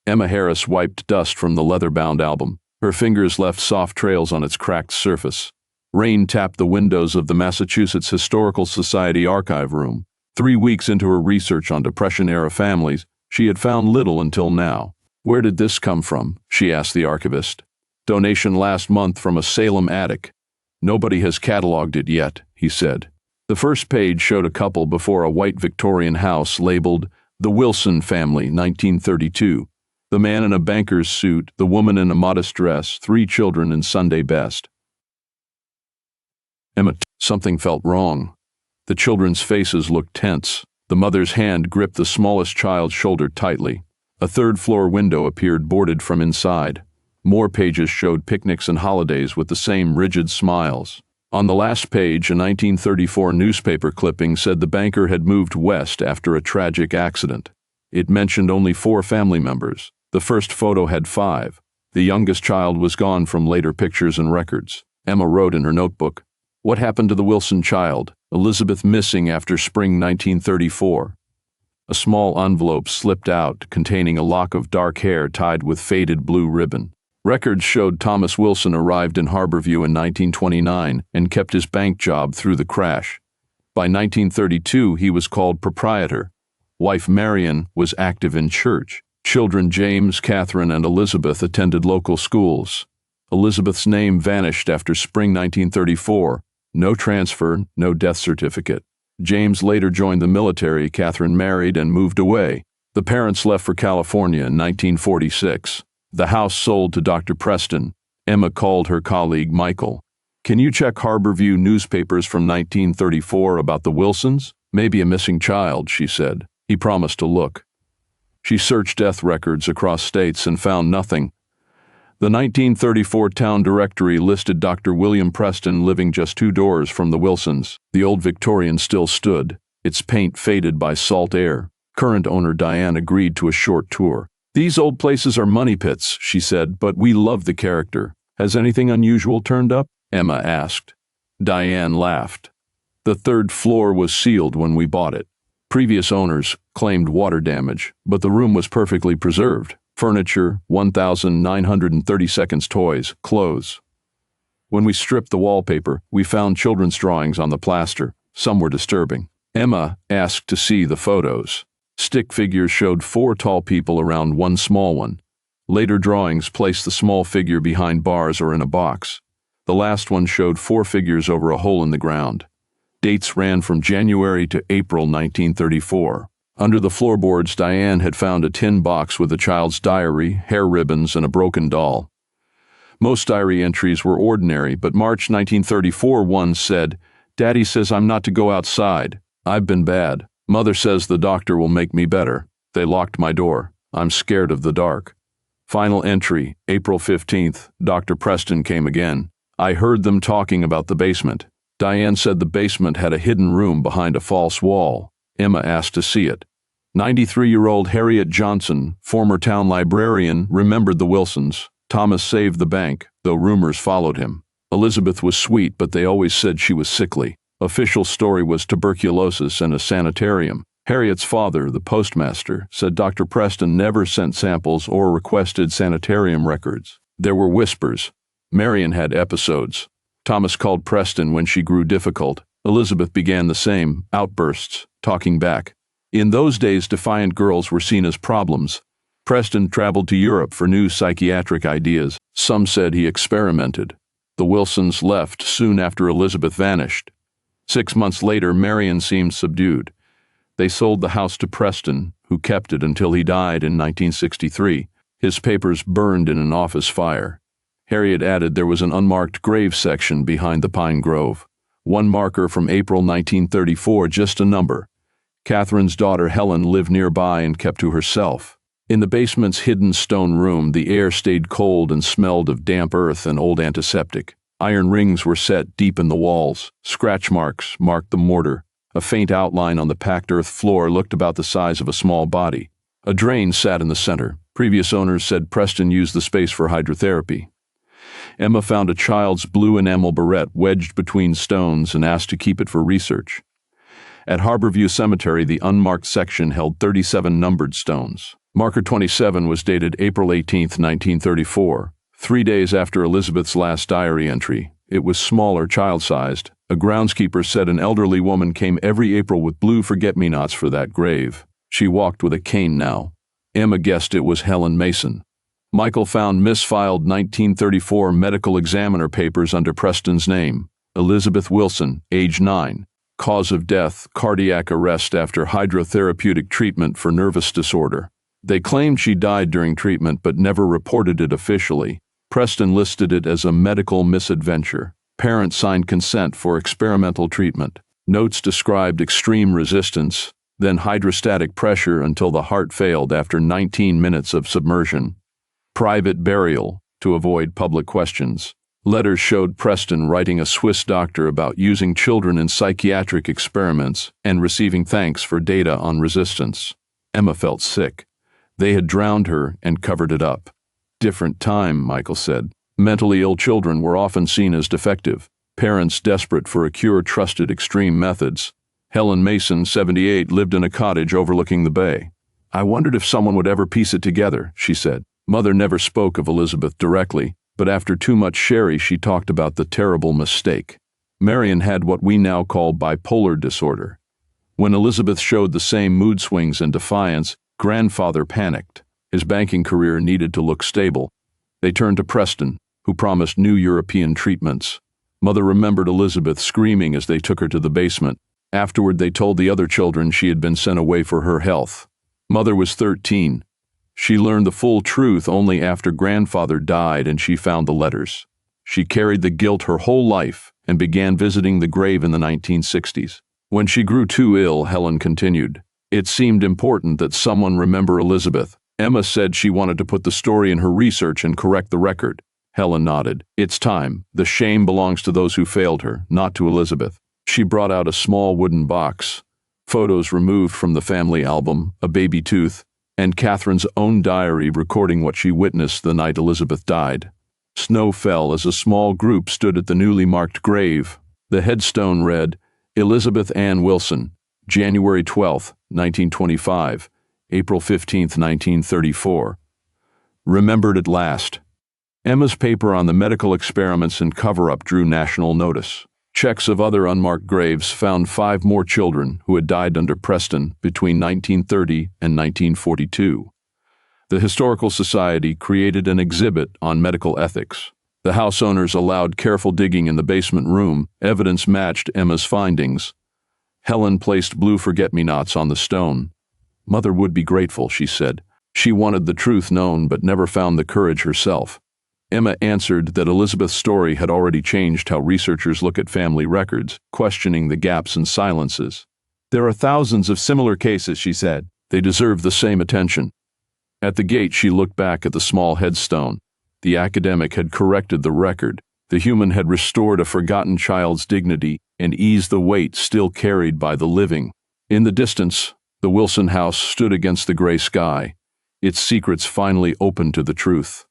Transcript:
Emma Harris wiped dust from the leather-bound album. Her fingers left soft trails on its cracked surface. Rain tapped the windows of the Massachusetts Historical Society archive room. 3 weeks into her research on Depression-era families, she had found little until now. "Where did this come from?" she asked the archivist. "Donation last month from a Salem attic. Nobody has cataloged it yet," he said. The first page showed a couple before a white Victorian house labeled The Wilson Family, 1932. The man in a banker's suit, the woman in a modest dress, 3 children in Sunday best. Something felt wrong. The children's faces looked tense. The mother's hand gripped the smallest child's shoulder tightly. A third-floor window appeared boarded from inside. More pages showed picnics and holidays with the same rigid smiles. On the last page, a 1934 newspaper clipping said the banker had moved west after a tragic accident. It mentioned only 4 family members. The first photo had 5. The youngest child was gone from later pictures and records. Emma wrote in her notebook, "What happened to the Wilson child? Elizabeth missing after spring 1934. A small envelope slipped out containing a lock of dark hair tied with faded blue ribbon. Records showed Thomas Wilson arrived in Harborview in 1929 and kept his bank job through the crash. By 1932, he was called proprietor. Wife Marion was active in church. Children James, Catherine, and Elizabeth attended local schools. Elizabeth's name vanished after spring 1934. No transfer, no death certificate. James later joined the military. Catherine married and moved away. The parents left for California in 1946. The house sold to Dr. Preston. Emma called her colleague Michael. "Can you check Harborview newspapers from 1934 about the Wilsons? Maybe a missing child," she said. He promised to look. She searched death records across states and found nothing. The 1934 town directory listed Dr. William Preston living just 2 doors from the Wilsons. The old Victorian still stood, its paint faded by salt air. Current owner Diane agreed to a short tour. "These old places are money pits," she said, "but we love the character. Has anything unusual turned up?" Emma asked. Diane laughed. "The 3rd floor was sealed when we bought it. Previous owners claimed water damage, but the room was perfectly preserved. Furniture, 1,932 toys, clothes. When we stripped the wallpaper, we found children's drawings on the plaster. Some were disturbing." Emma asked to see the photos. Stick figures showed 4 tall people around 1 small one. Later drawings placed the small figure behind bars or in a box. The last one showed 4 figures over a hole in the ground. Dates ran from January to April 1934. Under the floorboards, Diane had found a tin box with a child's diary, hair ribbons, and a broken doll. Most diary entries were ordinary, but March 1934 one said, "Daddy says I'm not to go outside. I've been bad. Mother says the doctor will make me better. They locked my door. I'm scared of the dark." Final entry, April 15th, Dr. Preston came again. "I heard them talking about the basement." Diane said the basement had a hidden room behind a false wall. Emma asked to see it. 93-year-old Harriet Johnson, former town librarian, remembered the Wilsons. Thomas saved the bank, though rumors followed him. Elizabeth was sweet, but they always said she was sickly. Official story was tuberculosis and a sanitarium. Harriet's father, the postmaster, said Dr. Preston never sent samples or requested sanitarium records. There were whispers. Marion had episodes. Thomas called Preston when she grew difficult. Elizabeth began the same, outbursts, talking back. In those days, defiant girls were seen as problems. Preston traveled to Europe for new psychiatric ideas. Some said he experimented. The Wilsons left soon after Elizabeth vanished. 6 months later, Marion seemed subdued. They sold the house to Preston, who kept it until he died in 1963. His papers burned in an office fire. Harriet added there was an unmarked grave section behind the pine grove. One marker from April 1934, just a number. Catherine's daughter Helen lived nearby and kept to herself. In the basement's hidden stone room, the air stayed cold and smelled of damp earth and old antiseptic. Iron rings were set deep in the walls. Scratch marks marked the mortar. A faint outline on the packed earth floor looked about the size of a small body. A drain sat in the center. Previous owners said Preston used the space for hydrotherapy. Emma found a child's blue enamel barrette wedged between stones and asked to keep it for research. At Harborview Cemetery, the unmarked section held 37 numbered stones. Marker 27 was dated April 18, 1934, 3 days after Elizabeth's last diary entry. It was small or child-sized. A groundskeeper said an elderly woman came every April with blue forget-me-nots for that grave. She walked with a cane now. Emma guessed it was Helen Mason. Michael found misfiled 1934 medical examiner papers under Preston's name. Elizabeth Wilson, age 9. Cause of death, cardiac arrest after hydrotherapeutic treatment for nervous disorder. They claimed she died during treatment but never reported it officially. Preston listed it as a medical misadventure. Parents signed consent for experimental treatment. Notes described extreme resistance, then hydrostatic pressure until the heart failed after 19 minutes of submersion. Private burial, to avoid public questions. Letters showed Preston writing a Swiss doctor about using children in psychiatric experiments and receiving thanks for data on resistance. Emma felt sick. They had drowned her and covered it up. Different time, Michael said. Mentally ill children were often seen as defective. Parents desperate for a cure trusted extreme methods. Helen Mason, 78, lived in a cottage overlooking the bay. I wondered if someone would ever piece it together, she said. Mother never spoke of Elizabeth directly, but after too much sherry she talked about the terrible mistake. Marion had what we now call bipolar disorder. When Elizabeth showed the same mood swings and defiance, grandfather panicked. His banking career needed to look stable. They turned to Preston, who promised new European treatments. Mother remembered Elizabeth screaming as they took her to the basement. Afterward, they told the other children she had been sent away for her health. Mother was 13. She learned the full truth only after grandfather died and she found the letters. She carried the guilt her whole life and began visiting the grave in the 1960s. When she grew too ill, Helen continued, it seemed important that someone remember Elizabeth. Emma said she wanted to put the story in her research and correct the record. Helen nodded. It's time. The shame belongs to those who failed her, not to Elizabeth. She brought out a small wooden box, photos removed from the family album, a baby tooth, and Catherine's own diary recording what she witnessed the night Elizabeth died. Snow fell as a small group stood at the newly marked grave. The headstone read, Elizabeth Ann Wilson, January 12, 1925, April 15, 1934. Remembered at last. Emma's paper on the medical experiments and cover-up drew national notice. Checks of other unmarked graves found 5 more children who had died under Preston between 1930 and 1942. The Historical Society created an exhibit on medical ethics. The house owners allowed careful digging in the basement room. Evidence matched Emma's findings. Helen placed blue forget-me-nots on the stone. Mother would be grateful, she said. She wanted the truth known but never found the courage herself. Emma answered that Elizabeth's story had already changed how researchers look at family records, questioning the gaps and silences. There are thousands of similar cases, she said. They deserve the same attention. At the gate, she looked back at the small headstone. The academic had corrected the record. The human had restored a forgotten child's dignity and eased the weight still carried by the living. In the distance, the Wilson house stood against the gray sky, its secrets finally open to the truth.